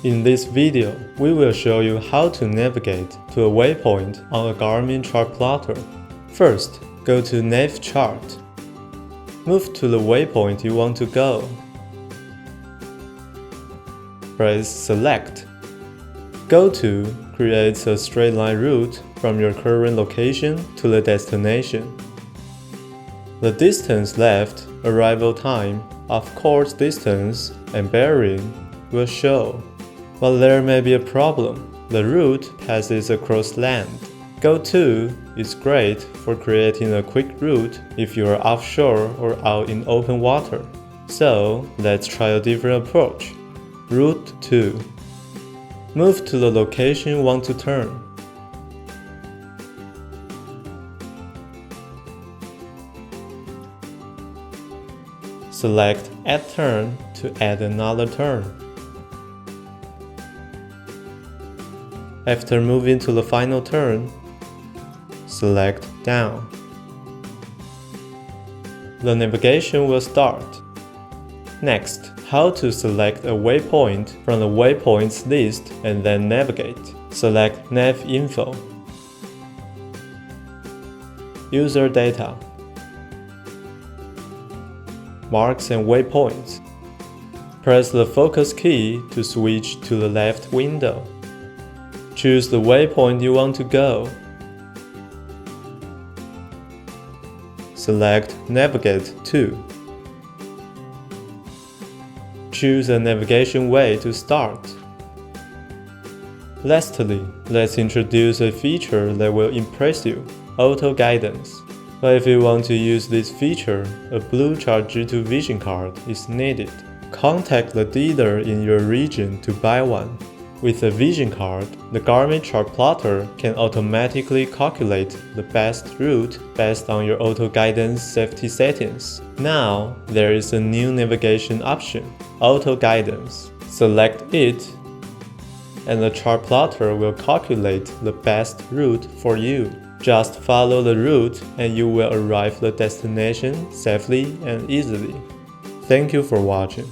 In this video, we will show you how to navigate to a waypoint on a Garmin chart plotter. First, go to Nav Chart. Move to the waypoint you want to go. Press Select. Go to creates a straight line route from your current location to the destination. The distance left, arrival time, off-course distance, and bearing will show. But there may be a problem. The route passes across land. Go to is great for creating a quick route if you are offshore or out in open water. So let's try a different approach. Route to. Move to the location you want to turn. Select Add Turn to add another turn. After moving to the final turn, select Down. The navigation will start. Next, how to select a waypoint from the waypoints list and then navigate. Select Nav Info. User Data. Marks and waypoints. Press the focus key to switch to the left window. Choose the waypoint you want to go. Select Navigate to. Choose a navigation way to start. Lastly, let's introduce a feature that will impress you: Auto Guidance. But if you want to use this feature, a Blue Chart G2 Vision card is needed. Contact the dealer in your region to buy one. With a Vision card, the Garmin chart plotter can automatically calculate the best route based on your auto guidance safety settings. Now, there is a new navigation option, Auto Guidance. Select it, and the chart plotter will calculate the best route for you. Just follow the route and you will arrive at the destination safely and easily. Thank you for watching.